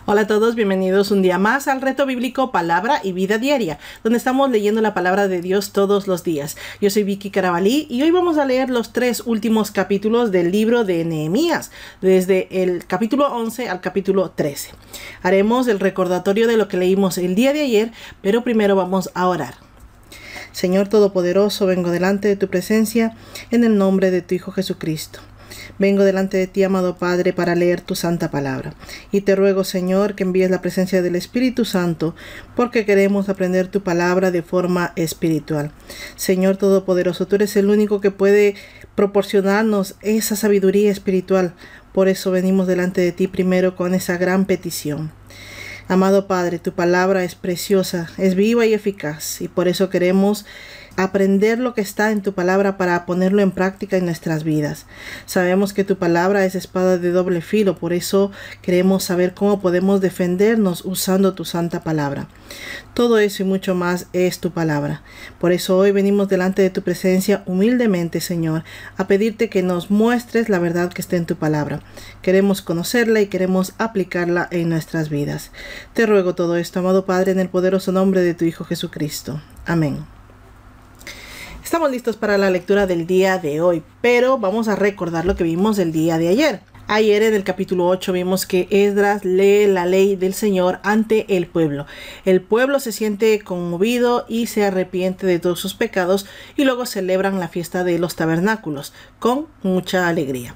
Hola a todos, bienvenidos un día más al Reto Bíblico Palabra y Vida Diaria, donde estamos leyendo la palabra de Dios todos los días. Yo soy Vicky Carabalí y hoy vamos a leer los 3 últimos capítulos del libro de Nehemías, desde el capítulo 11 al capítulo 13. Haremos el recordatorio de lo que leímos el día de ayer, pero primero vamos a orar. Señor Todopoderoso, vengo delante de tu presencia en el nombre de tu Hijo Jesucristo. Vengo delante de ti, amado Padre, para leer tu santa palabra. Y te ruego, Señor, que envíes la presencia del Espíritu Santo, porque queremos aprender tu palabra de forma espiritual. Señor Todopoderoso, tú eres el único que puede proporcionarnos esa sabiduría espiritual. Por eso venimos delante de ti primero con esa gran petición. Amado Padre, tu palabra es preciosa, es viva y eficaz, y por eso queremos aprender lo que está en tu palabra para ponerlo en práctica en nuestras vidas. Sabemos que tu palabra es espada de doble filo, por eso queremos saber cómo podemos defendernos usando tu santa palabra. Todo eso y mucho más es tu palabra. Por eso hoy venimos delante de tu presencia humildemente, Señor, a pedirte que nos muestres la verdad que está en tu palabra. Queremos conocerla y queremos aplicarla en nuestras vidas. Te ruego todo esto, amado Padre, en el poderoso nombre de tu Hijo Jesucristo. Amén. Estamos listos para la lectura del día de hoy, pero vamos a recordar lo que vimos el día de ayer. Ayer en el capítulo 8 vimos que Esdras lee la ley del Señor ante el pueblo. El pueblo se siente conmovido y se arrepiente de todos sus pecados y luego celebran la fiesta de los tabernáculos con mucha alegría.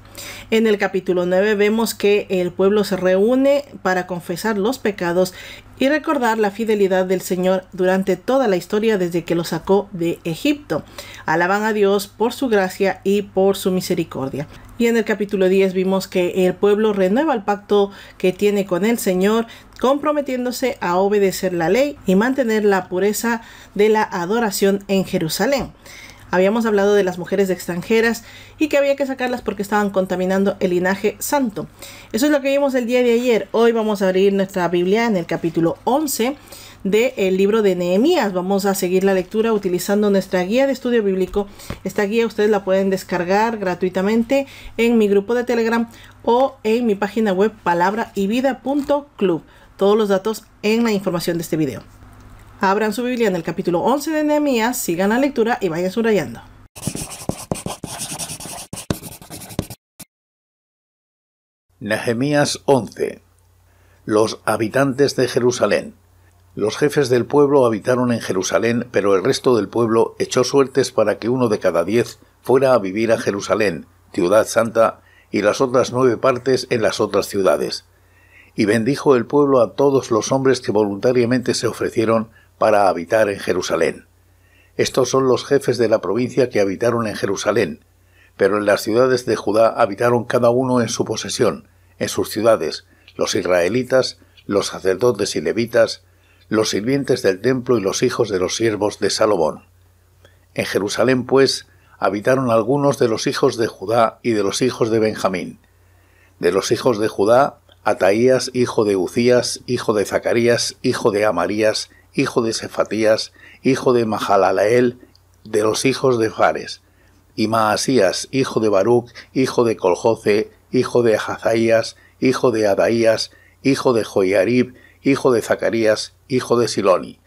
En el capítulo 9 vemos que el pueblo se reúne para confesar los pecados y recordar la fidelidad del Señor durante toda la historia desde que lo sacó de Egipto. Alaban a Dios por su gracia y por su misericordia. Y en el capítulo 10 vimos que el pueblo renueva el pacto que tiene con el Señor, comprometiéndose a obedecer la ley y mantener la pureza de la adoración en Jerusalén. Habíamos hablado de las mujeres extranjeras y que había que sacarlas porque estaban contaminando el linaje santo. Eso es lo que vimos el día de ayer. Hoy vamos a abrir nuestra Biblia en el capítulo 11 del libro de Nehemías. Vamos a seguir la lectura utilizando nuestra guía de estudio bíblico. Esta guía ustedes la pueden descargar gratuitamente en mi grupo de Telegram o en mi página web palabraivida.club. Todos los datos en la información de este video. Abran su Biblia en el capítulo 11 de Nehemías, sigan la lectura y vayan subrayando. Nehemías 11. Los habitantes de Jerusalén. Los jefes del pueblo habitaron en Jerusalén, pero el resto del pueblo echó suertes para que 1 de cada 10 fuera a vivir a Jerusalén, ciudad santa, y las otras 9 partes en las otras ciudades. Y bendijo el pueblo a todos los hombres que voluntariamente se ofrecieron para habitar en Jerusalén. Estos son los jefes de la provincia que habitaron en Jerusalén, pero en las ciudades de Judá habitaron cada uno en su posesión, en sus ciudades, los israelitas, los sacerdotes y levitas, los sirvientes del templo y los hijos de los siervos de Salomón. En Jerusalén, pues, habitaron algunos de los hijos de Judá y de los hijos de Benjamín. De los hijos de Judá, Ataías, hijo de Ucías, hijo de Zacarías, hijo de Amarías, hijo de Sefatías, hijo de Mahalaleel, de los hijos de Fares, y Maasías, hijo de Baruc, hijo de Coljoce, hijo de Hazaías, hijo de Adaías, hijo de Joiarib, hijo de Zacarías, hijo de Siloni.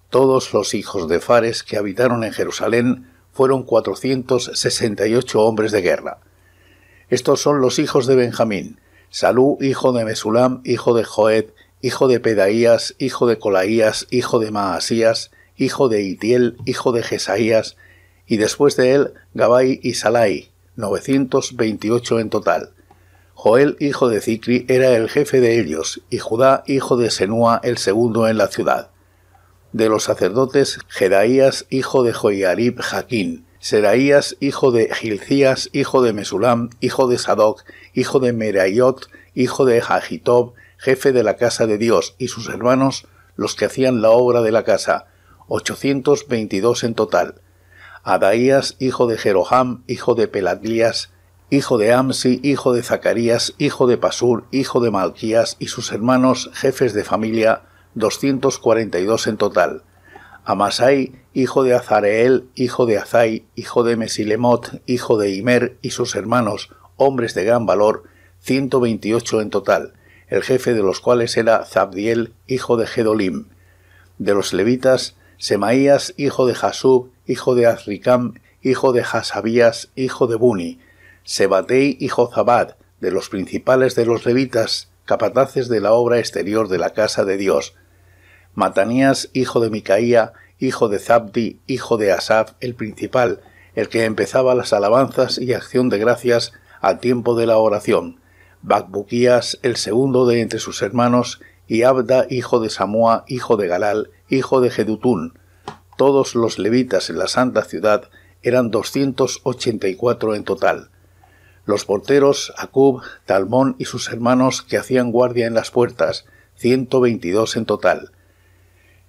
Todos los hijos de Fares que habitaron en Jerusalén fueron 468 hombres de guerra. Estos son los hijos de Benjamín: Salú, hijo de Mesulam, hijo de Joed, hijo de Pedaías, hijo de Colaías, hijo de Maasías, hijo de Itiel, hijo de Jesaías, y después de él Gabai y Salai, 928 en total. Joel, hijo de Zicri, era el jefe de ellos, y Judá, hijo de Senúa, el segundo en la ciudad. De los sacerdotes, Jedaías, hijo de Joiarib Jaquín, Seraías, hijo de Gilcías, hijo de Mesulam, hijo de Sadoc, hijo de Meraiot, hijo de Agitob, jefe de la casa de Dios, y sus hermanos, los que hacían la obra de la casa, 822 en total. Adaías, hijo de Jeroham, hijo de Pelaglías, hijo de Amsi, hijo de Zacarías, hijo de Pasur, hijo de Malquías, y sus hermanos, jefes de familia, 242 en total. Amasai, hijo de Azareel, hijo de Azai, hijo de Mesilemot, hijo de Imer, y sus hermanos, hombres de gran valor, 128 en total, el jefe de los cuales era Zabdiel, hijo de Gedolim. De los levitas, Semaías, hijo de Jasub, hijo de Azricam, hijo de Hasabías, hijo de Buni, Sebatei y Jozabad, de los principales de los levitas, capataces de la obra exterior de la casa de Dios, Matanías, hijo de Micaía, hijo de Zabdi, hijo de Asaf, el principal, el que empezaba las alabanzas y acción de gracias al tiempo de la oración, Bacbuquías, el segundo de entre sus hermanos, y Abda, hijo de Samúa, hijo de Galal, hijo de Jedutún. Todos los levitas en la santa ciudad eran 284 en total. Los porteros, Acub, Talmón y sus hermanos que hacían guardia en las puertas, 122 en total.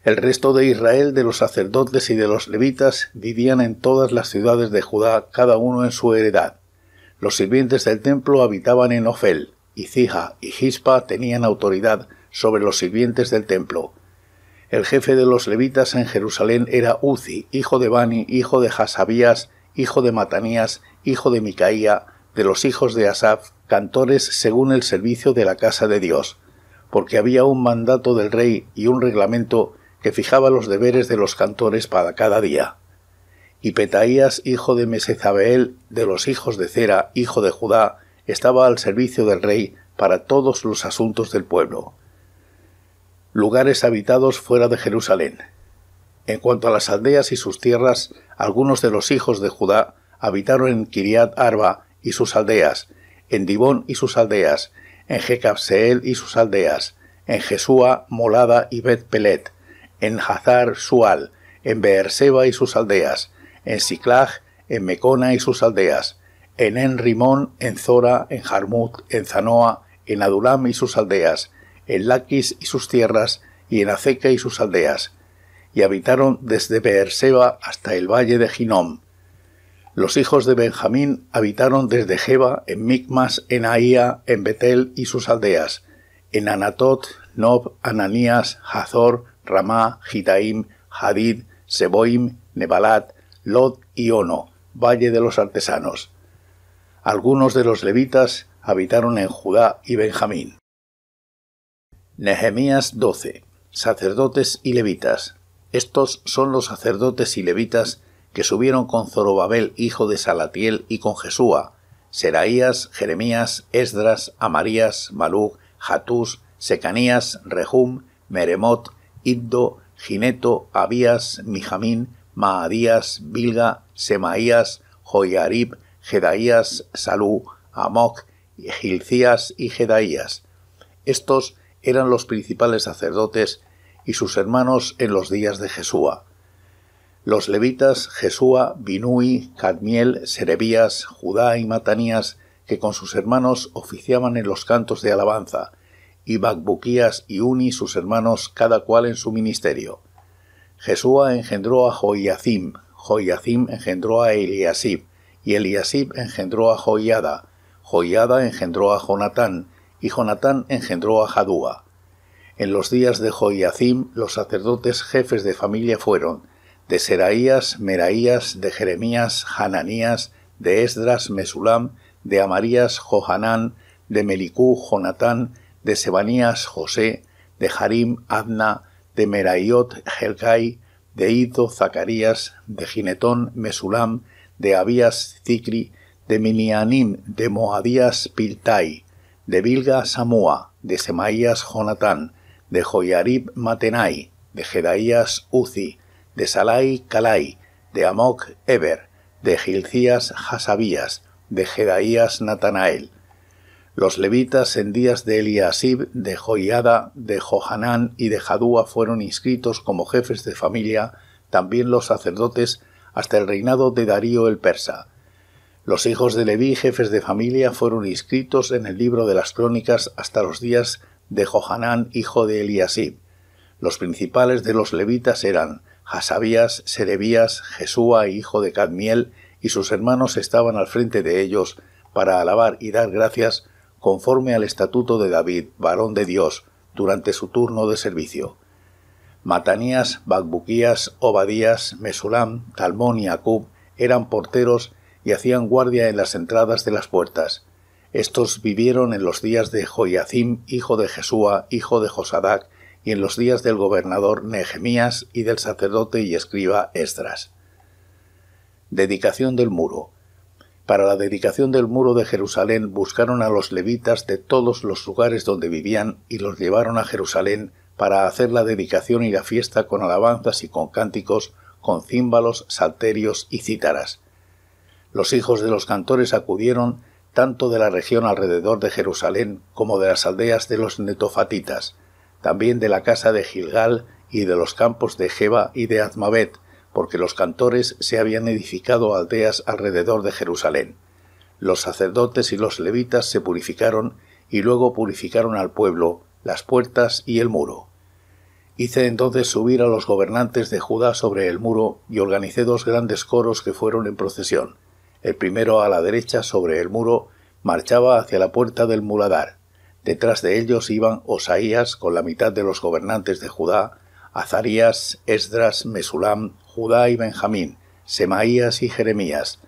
El resto de Israel, de los sacerdotes y de los levitas, vivían en todas las ciudades de Judá, cada uno en su heredad. Los sirvientes del templo habitaban en Ofel, y Zija y Gispa tenían autoridad sobre los sirvientes del templo. El jefe de los levitas en Jerusalén era Uzi, hijo de Bani, hijo de Hasabías, hijo de Matanías, hijo de Micaía, de los hijos de Asaf, cantores según el servicio de la casa de Dios, porque había un mandato del rey y un reglamento que fijaba los deberes de los cantores para cada día. Y Petaías, hijo de Mesezabeel, de los hijos de Zera, hijo de Judá, estaba al servicio del rey para todos los asuntos del pueblo. Lugares habitados fuera de Jerusalén. En cuanto a las aldeas y sus tierras, algunos de los hijos de Judá habitaron en Kiriat Arba y sus aldeas, en Dibón y sus aldeas, en Jecabseel y sus aldeas, en Jesúa, Molada y Bet-Pelet, en Hazar Sual, en Beerseba y sus aldeas, en Siclag, en Mecona y sus aldeas, en En-Rimón, en Zora, en Jarmut, en Zanoa, en Adulam y sus aldeas, en Laquis y sus tierras, y en Azeca y sus aldeas, y habitaron desde Beerseba hasta el valle de Ginom. Los hijos de Benjamín habitaron desde Geba, en Micmas, en Ahía, en Betel y sus aldeas, en Anatot, Nob, Ananías, Hazor, Ramá, Gitaim, Hadid, Seboim, Nebalat, Lot y Ono, valle de los artesanos. Algunos de los levitas habitaron en Judá y Benjamín. Nehemías 12. Sacerdotes y levitas. Estos son los sacerdotes y levitas que subieron con Zorobabel, hijo de Salatiel, y con Jesúa, Seraías, Jeremías, Esdras, Amarías, Malug, Hatús, Secanías, Rehum, Meremot, Iddo, Gineto, Abías, Mijamín, Maadías, Bilga, Semaías, Joiarib, Jedaías, Salú, Amoc, Gilcías y Jedaías. Estos eran los principales sacerdotes y sus hermanos en los días de Jesúa. Los levitas Jesúa, Binui, Cadmiel, Serebías, Judá y Matanías, que con sus hermanos oficiaban en los cantos de alabanza, y Bacbuquías y Uni sus hermanos, cada cual en su ministerio. Jesúa engendró a Joiacim, Joiacim engendró a Eliasib, y Eliasib engendró a Joiada, Joiada engendró a Jonatán, y Jonatán engendró a Jadúa. En los días de Joiacim, los sacerdotes jefes de familia fueron de Seraías, Meraías, de Jeremías, Hananías, de Esdras, Mesulam, de Amarías, Johanán, de Melicú, Jonatán, de Sebanías, José, de Harim, Adna, de Meraiot, Helcai, de Iddo, Zacarías, de Ginetón, Mesulam, de Abías, Zicri, de Minianim, de Moadías, Piltai, de Bilga, Samúa, de Semaías, Jonatán, de Joiarib, Matenai, de Jedaías, Uzi, de Salai, Calai, de Amoc, Eber, de Gilcías, Hasabías, de Jedaías, Natanael. Los levitas en días de Eliasib, de Joiada, de Johanán y de Jadúa fueron inscritos como jefes de familia, también los sacerdotes, hasta el reinado de Darío el persa. Los hijos de Leví, jefes de familia, fueron inscritos en el libro de las crónicas hasta los días de Johanán, hijo de Eliasib. Los principales de los levitas eran Hasabías, Serebías, Jesúa, hijo de Cadmiel, y sus hermanos estaban al frente de ellos para alabar y dar gracias conforme al estatuto de David, varón de Dios, durante su turno de servicio. Matanías, Bacbuquías, Obadías, Mesulam, Talmón y Acub eran porteros y hacían guardia en las entradas de las puertas. Estos vivieron en los días de Joiacim, hijo de Jesúa, hijo de Josadac, y en los días del gobernador Nehemías y del sacerdote y escriba Esdras. Dedicación del muro. Para la dedicación del muro de Jerusalén buscaron a los levitas de todos los lugares donde vivían y los llevaron a Jerusalén para hacer la dedicación y la fiesta con alabanzas y con cánticos, con címbalos, salterios y cítaras. Los hijos de los cantores acudieron tanto de la región alrededor de Jerusalén como de las aldeas de los netofatitas, también de la casa de Gilgal y de los campos de Geba y de Azmaveth, porque los cantores se habían edificado aldeas alrededor de Jerusalén. Los sacerdotes y los levitas se purificaron y luego purificaron al pueblo, las puertas y el muro. Hice entonces subir a los gobernantes de Judá sobre el muro y organicé 2 grandes coros que fueron en procesión. El primero a la derecha sobre el muro marchaba hacia la puerta del muladar. Detrás de ellos iban Osaías con la mitad de los gobernantes de Judá, Azarías, Esdras, Mesulam, Judá y Benjamín, Semaías y Jeremías.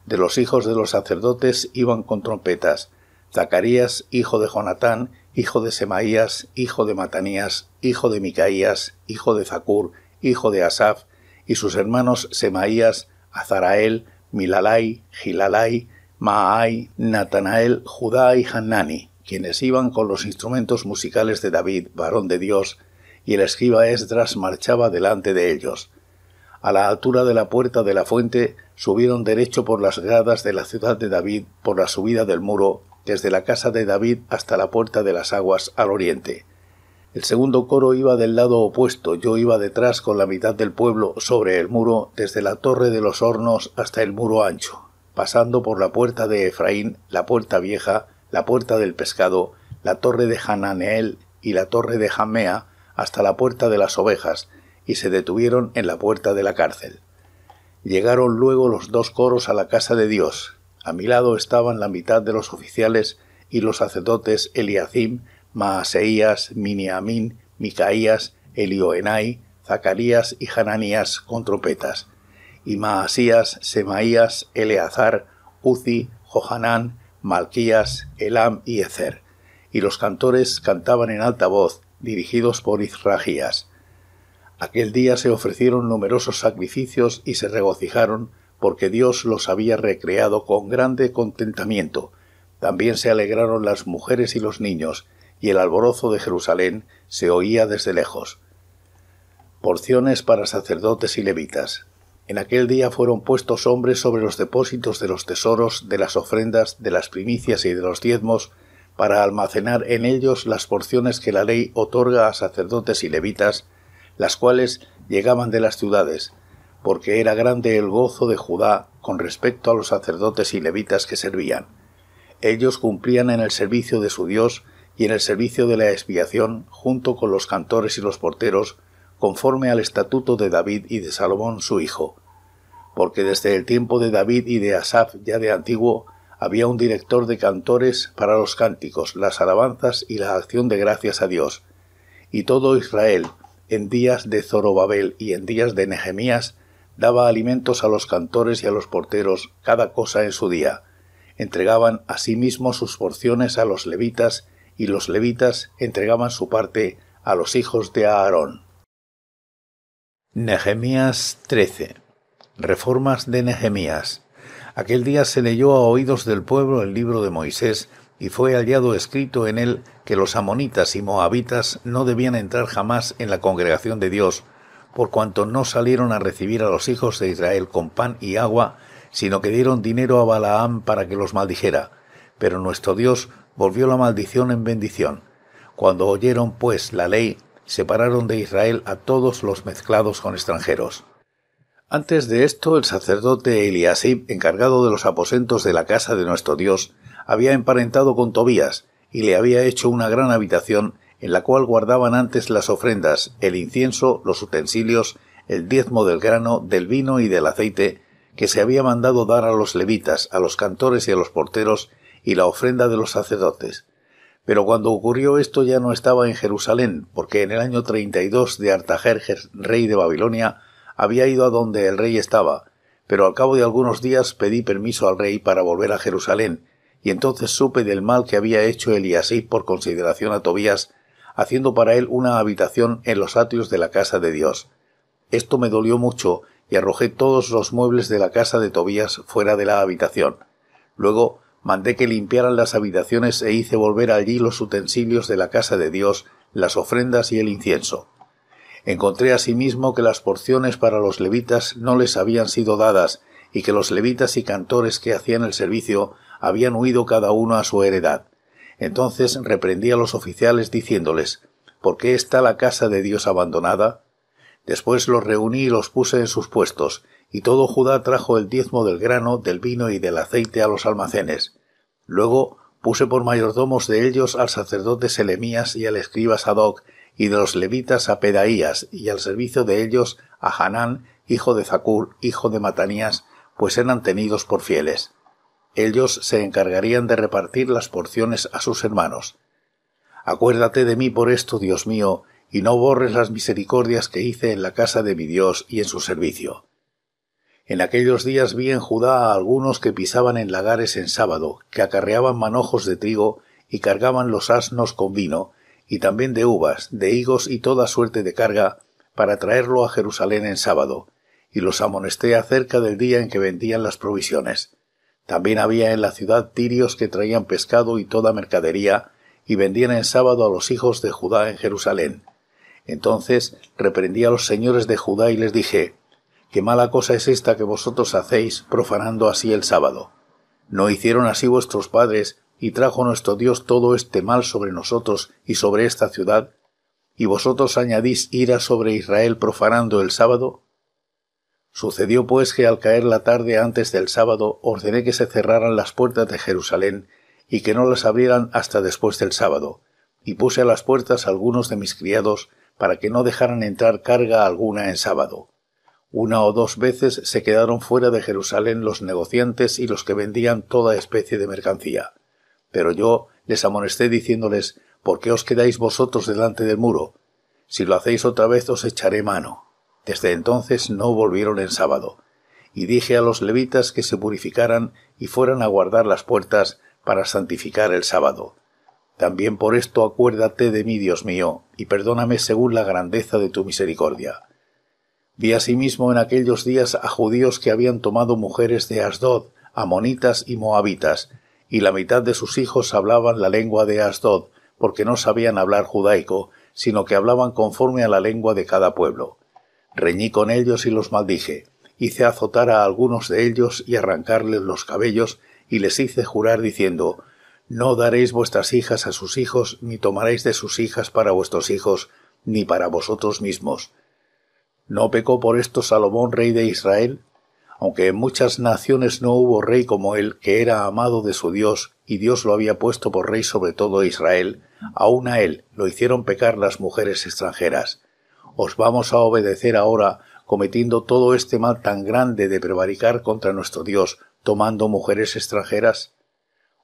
De los hijos de los sacerdotes iban con trompetas, Zacarías, hijo de Jonatán, hijo de Semaías, hijo de Matanías, hijo de Micaías, hijo de Zacur, hijo de Asaf, y sus hermanos Semaías, Azarael, Milalai, Gilalai, Maai, Natanael, Judá y Hanani, quienes iban con los instrumentos musicales de David, varón de Dios, y el escriba Esdras marchaba delante de ellos. A la altura de la puerta de la fuente subieron derecho por las gradas de la ciudad de David por la subida del muro, desde la casa de David hasta la puerta de las aguas al oriente. El segundo coro iba del lado opuesto, yo iba detrás con la mitad del pueblo sobre el muro, desde la torre de los hornos hasta el muro ancho, pasando por la puerta de Efraín, la puerta vieja, la puerta del pescado, la torre de Hananeel y la torre de Jamea, hasta la puerta de las ovejas, y se detuvieron en la puerta de la cárcel. Llegaron luego los 2 coros a la casa de Dios. A mi lado estaban la mitad de los oficiales y los sacerdotes Eliacim, Maaseías, Miniamín, Micaías, Elioenai, Zacarías y Hananías con trompetas, y Maasías, Semaías, Eleazar, Uzi, Johanán, Malquías, Elam y Ezer, y los cantores cantaban en alta voz, dirigidos por Isragías. Aquel día se ofrecieron numerosos sacrificios y se regocijaron, porque Dios los había recreado con grande contentamiento. También se alegraron las mujeres y los niños, y el alborozo de Jerusalén se oía desde lejos. Porciones para sacerdotes y levitas. En aquel día fueron puestos hombres sobre los depósitos de los tesoros, de las ofrendas, de las primicias y de los diezmos, para almacenar en ellos las porciones que la ley otorga a sacerdotes y levitas, las cuales llegaban de las ciudades, porque era grande el gozo de Judá con respecto a los sacerdotes y levitas que servían. Ellos cumplían en el servicio de su Dios y en el servicio de la expiación, junto con los cantores y los porteros, conforme al estatuto de David y de Salomón su hijo. Porque desde el tiempo de David y de Asaf ya de antiguo, había un director de cantores para los cánticos, las alabanzas y la acción de gracias a Dios. Y todo Israel, en días de Zorobabel y en días de Nehemías, daba alimentos a los cantores y a los porteros, cada cosa en su día. Entregaban asimismo sus porciones a los levitas, y los levitas entregaban su parte a los hijos de Aarón. Nehemías 13. Reformas de Nehemías. Aquel día se leyó a oídos del pueblo el libro de Moisés, y fue hallado escrito en él que los amonitas y moabitas no debían entrar jamás en la congregación de Dios, por cuanto no salieron a recibir a los hijos de Israel con pan y agua, sino que dieron dinero a Balaam para que los maldijera. Pero nuestro Dios volvió la maldición en bendición. Cuando oyeron, pues, la ley, separaron de Israel a todos los mezclados con extranjeros. Antes de esto, el sacerdote Eliasib, encargado de los aposentos de la casa de nuestro Dios, había emparentado con Tobías, y le había hecho una gran habitación, en la cual guardaban antes las ofrendas, el incienso, los utensilios, el diezmo del grano, del vino y del aceite, que se había mandado dar a los levitas, a los cantores y a los porteros, y la ofrenda de los sacerdotes. Pero cuando ocurrió esto ya no estaba en Jerusalén, porque en el año 32 de Artajerjes, rey de Babilonia, había ido a donde el rey estaba, pero al cabo de algunos días pedí permiso al rey para volver a Jerusalén, Y entonces supe del mal que había hecho Eliasib por consideración a Tobías, haciendo para él una habitación en los atrios de la casa de Dios. Esto me dolió mucho, y arrojé todos los muebles de la casa de Tobías fuera de la habitación. Luego mandé que limpiaran las habitaciones e hice volver allí los utensilios de la casa de Dios, las ofrendas y el incienso. Encontré asimismo que las porciones para los levitas no les habían sido dadas, y que los levitas y cantores que hacían el servicio habían huido cada uno a su heredad. Entonces reprendí a los oficiales diciéndoles: ¿por qué está la casa de Dios abandonada? Después los reuní y los puse en sus puestos, y todo Judá trajo el diezmo del grano, del vino y del aceite a los almacenes. Luego puse por mayordomos de ellos al sacerdote Selemías y al escriba Sadoc, y de los levitas a Pedaías, y al servicio de ellos a Hanán, hijo de Zacur, hijo de Matanías, pues eran tenidos por fieles. Ellos se encargarían de repartir las porciones a sus hermanos. Acuérdate de mí por esto, Dios mío, y no borres las misericordias que hice en la casa de mi Dios y en su servicio. En aquellos días vi en Judá a algunos que pisaban en lagares en sábado, que acarreaban manojos de trigo y cargaban los asnos con vino, y también de uvas, de higos y toda suerte de carga, para traerlo a Jerusalén en sábado, y los amonesté acerca del día en que vendían las provisiones. También había en la ciudad tirios que traían pescado y toda mercadería, y vendían en sábado a los hijos de Judá en Jerusalén. Entonces reprendí a los señores de Judá y les dije: «¿Qué mala cosa es esta que vosotros hacéis, profanando así el sábado? ¿No hicieron así vuestros padres, y trajo nuestro Dios todo este mal sobre nosotros y sobre esta ciudad? ¿Y vosotros añadís ira sobre Israel profanando el sábado?» Sucedió pues que al caer la tarde antes del sábado ordené que se cerraran las puertas de Jerusalén y que no las abrieran hasta después del sábado, y puse a las puertas algunos de mis criados para que no dejaran entrar carga alguna en sábado. 1 o 2 veces se quedaron fuera de Jerusalén los negociantes y los que vendían toda especie de mercancía. Pero yo les amonesté diciéndoles: «¿Por qué os quedáis vosotros delante del muro? Si lo hacéis otra vez os echaré mano». Desde entonces no volvieron en sábado. Y dije a los levitas que se purificaran y fueran a guardar las puertas para santificar el sábado. También por esto acuérdate de mí, Dios mío, y perdóname según la grandeza de tu misericordia. Vi asimismo en aquellos días a judíos que habían tomado mujeres de Asdod, amonitas y moabitas, y la mitad de sus hijos hablaban la lengua de Asdod, porque no sabían hablar judaico, sino que hablaban conforme a la lengua de cada pueblo. Reñí con ellos y los maldije, hice azotar a algunos de ellos y arrancarles los cabellos, y les hice jurar diciendo: «No daréis vuestras hijas a sus hijos, ni tomaréis de sus hijas para vuestros hijos, ni para vosotros mismos». ¿No pecó por esto Salomón, rey de Israel? Aunque en muchas naciones no hubo rey como él, que era amado de su Dios, y Dios lo había puesto por rey sobre todo Israel, aun a él lo hicieron pecar las mujeres extranjeras. ¿Os vamos a obedecer ahora, cometiendo todo este mal tan grande de prevaricar contra nuestro Dios, tomando mujeres extranjeras?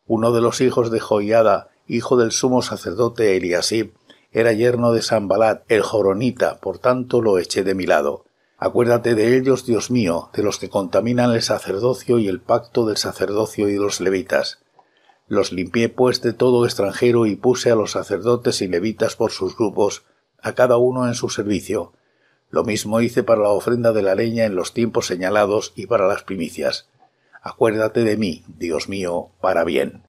Uno de los hijos de Joiada, hijo del sumo sacerdote Eliasib, era yerno de Sanbalat, el joronita, por tanto lo eché de mi lado. Acuérdate de ellos, Dios mío, de los que contaminan el sacerdocio y el pacto del sacerdocio y de los levitas. Los limpié pues de todo extranjero y puse a los sacerdotes y levitas por sus grupos, a cada uno en su servicio. Lo mismo hice para la ofrenda de la leña en los tiempos señalados y para las primicias. Acuérdate de mí, Dios mío, para bien.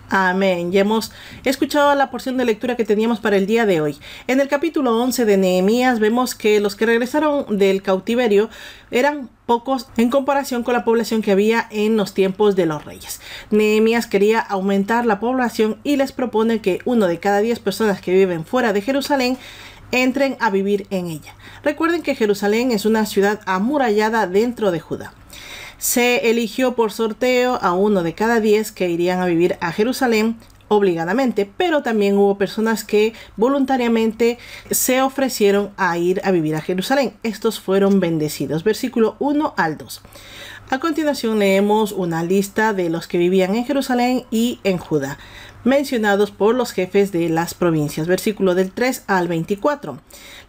Amén. Ya hemos escuchado la porción de lectura que teníamos para el día de hoy. En el capítulo 11 de Nehemías vemos que los que regresaron del cautiverio eran pocos en comparación con la población que había en los tiempos de los reyes. Nehemías quería aumentar la población y les propone que 1 de cada 10 personas que viven fuera de Jerusalén entren a vivir en ella. Recuerden que Jerusalén es una ciudad amurallada dentro de Judá. Se eligió por sorteo a 1 de cada 10 que irían a vivir a Jerusalén obligadamente, pero también hubo personas que voluntariamente se ofrecieron a ir a vivir a Jerusalén. Estos fueron bendecidos. Versículo 1 al 2. A continuación leemos una lista de los que vivían en Jerusalén y en Judá, mencionados por los jefes de las provincias. Versículo del 3 al 24.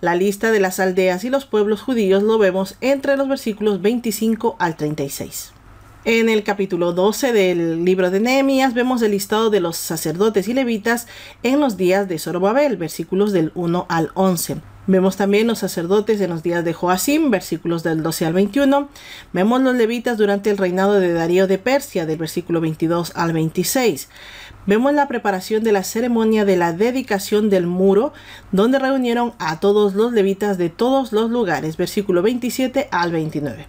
La lista de las aldeas y los pueblos judíos lo vemos entre los versículos 25 al 36. En el capítulo 12 del libro de Nehemías vemos el listado de los sacerdotes y levitas en los días de Zorobabel, versículos del 1 al 11. Vemos también los sacerdotes en los días de Joacim, versículos del 12 al 21. Vemos los levitas durante el reinado de Darío de Persia, del versículo 22 al 26. Vemos la preparación de la ceremonia de la dedicación del muro, donde reunieron a todos los levitas de todos los lugares, versículo 27 al 29.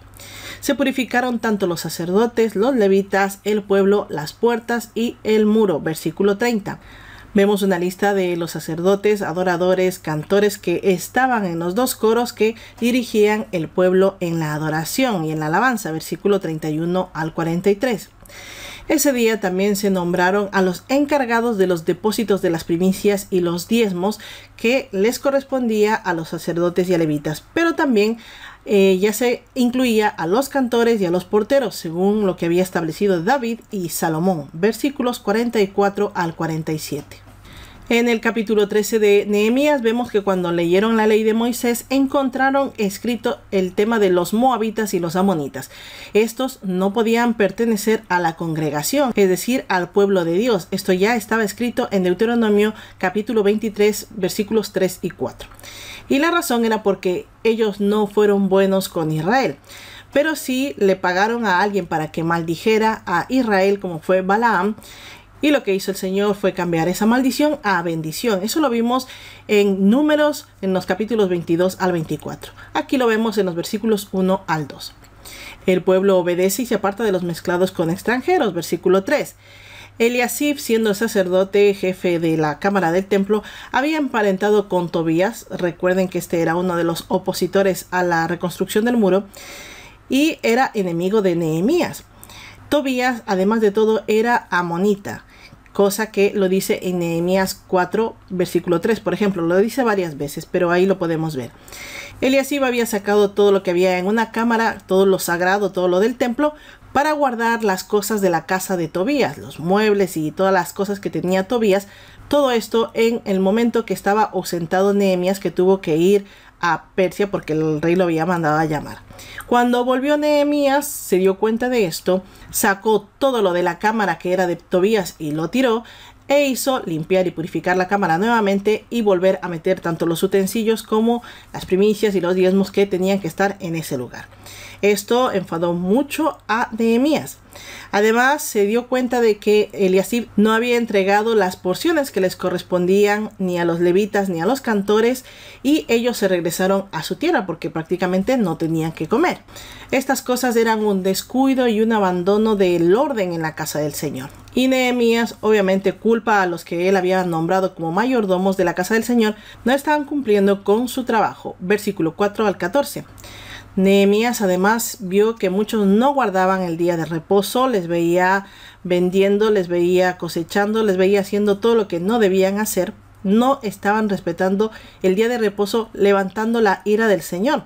Se purificaron tanto los sacerdotes, los levitas, el pueblo, las puertas y el muro, versículo 30. Vemos una lista de los sacerdotes, adoradores, cantores que estaban en los dos coros que dirigían el pueblo en la adoración y en la alabanza, versículo 31 al 43. Ese día también se nombraron a los encargados de los depósitos de las primicias y los diezmos que les correspondía a los sacerdotes y a levitas, pero también ya se incluía a los cantores y a los porteros, según lo que había establecido David y Salomón, versículos 44 al 47. En el capítulo 13 de Nehemías vemos que cuando leyeron la ley de Moisés encontraron escrito el tema de los moabitas y los amonitas. Estos no podían pertenecer a la congregación, es decir, al pueblo de Dios. Esto ya estaba escrito en Deuteronomio capítulo 23, versículos 3 y 4. Y la razón era porque ellos no fueron buenos con Israel, pero sí le pagaron a alguien para que maldijera a Israel, como fue Balaam. Y lo que hizo el Señor fue cambiar esa maldición a bendición. Eso lo vimos en Números, en los capítulos 22 al 24. Aquí lo vemos en los versículos 1 al 2. El pueblo obedece y se aparta de los mezclados con extranjeros, versículo 3. Eliasib, siendo sacerdote, jefe de la cámara del templo, había emparentado con Tobías. Recuerden que este era uno de los opositores a la reconstrucción del muro y era enemigo de Nehemías. Tobías, además de todo, era amonita, cosa que lo dice en Nehemías 4, versículo 3, por ejemplo. Lo dice varias veces, pero ahí lo podemos ver. Eliasib había sacado todo lo que había en una cámara, todo lo sagrado, todo lo del templo, para guardar las cosas de la casa de Tobías, los muebles y todas las cosas que tenía Tobías. Todo esto en el momento que estaba ausentado Nehemías, que tuvo que ir a Persia porque el rey lo había mandado a llamar. Cuando volvió Nehemías, se dio cuenta de esto, sacó todo lo de la cámara que era de Tobías y lo tiró, e hizo limpiar y purificar la cámara nuevamente y volver a meter tanto los utensilios como las primicias y los diezmos que tenían que estar en ese lugar. Esto enfadó mucho a Nehemías. Además, se dio cuenta de que Eliasib no había entregado las porciones que les correspondían ni a los levitas ni a los cantores, y ellos se regresaron a su tierra porque prácticamente no tenían que comer. Estas cosas eran un descuido y un abandono del orden en la casa del Señor. Y Nehemías obviamente culpa a los que él había nombrado como mayordomos de la casa del Señor. No estaban cumpliendo con su trabajo. Versículo 4 al 14. Nehemías además vio que muchos no guardaban el día de reposo, les veía vendiendo, les veía cosechando, les veía haciendo todo lo que no debían hacer. No estaban respetando el día de reposo, levantando la ira del Señor.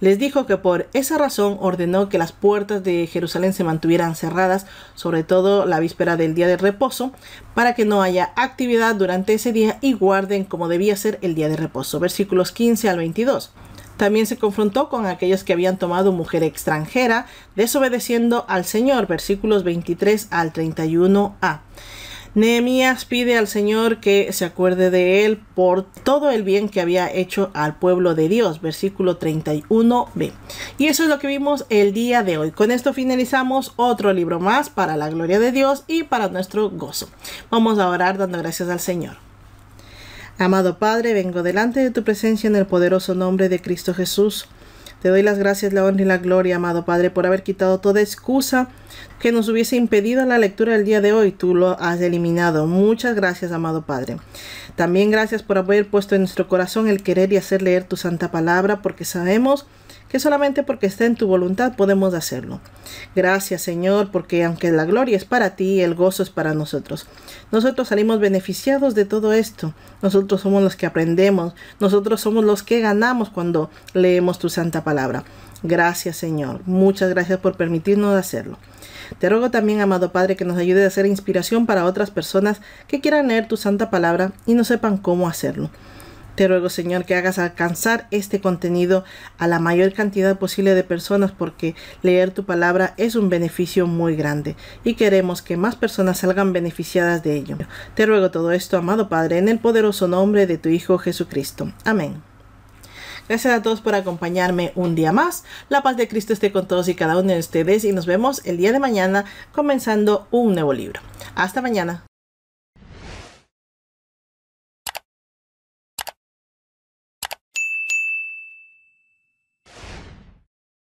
Les dijo que por esa razón ordenó que las puertas de Jerusalén se mantuvieran cerradas, sobre todo la víspera del día de reposo, para que no haya actividad durante ese día y guarden como debía ser el día de reposo. Versículos 15 al 22. También se confrontó con aquellos que habían tomado mujer extranjera, desobedeciendo al Señor, versículos 23 al 31a. Nehemías pide al Señor que se acuerde de él por todo el bien que había hecho al pueblo de Dios, versículo 31b. Y eso es lo que vimos el día de hoy. Con esto finalizamos otro libro más para la gloria de Dios y para nuestro gozo. Vamos a orar dando gracias al Señor. Amado Padre, vengo delante de tu presencia en el poderoso nombre de Cristo Jesús. Te doy las gracias, la honra y la gloria, amado Padre, por haber quitado toda excusa que nos hubiese impedido la lectura del día de hoy. Tú lo has eliminado. Muchas gracias, amado Padre. También gracias por haber puesto en nuestro corazón el querer y hacer leer tu santa palabra, porque sabemos que solamente porque está en tu voluntad podemos hacerlo. Gracias, Señor, porque aunque la gloria es para ti, el gozo es para nosotros. Nosotros salimos beneficiados de todo esto. Nosotros somos los que aprendemos. Nosotros somos los que ganamos cuando leemos tu santa palabra. Gracias, Señor. Muchas gracias por permitirnos hacerlo. Te ruego también, amado Padre, que nos ayude a ser inspiración para otras personas que quieran leer tu santa palabra y no sepan cómo hacerlo. Te ruego, Señor, que hagas alcanzar este contenido a la mayor cantidad posible de personas, porque leer tu palabra es un beneficio muy grande y queremos que más personas salgan beneficiadas de ello. Te ruego todo esto, amado Padre, en el poderoso nombre de tu Hijo Jesucristo. Amén. Gracias a todos por acompañarme un día más. La paz de Cristo esté con todos y cada uno de ustedes y nos vemos el día de mañana comenzando un nuevo libro. Hasta mañana.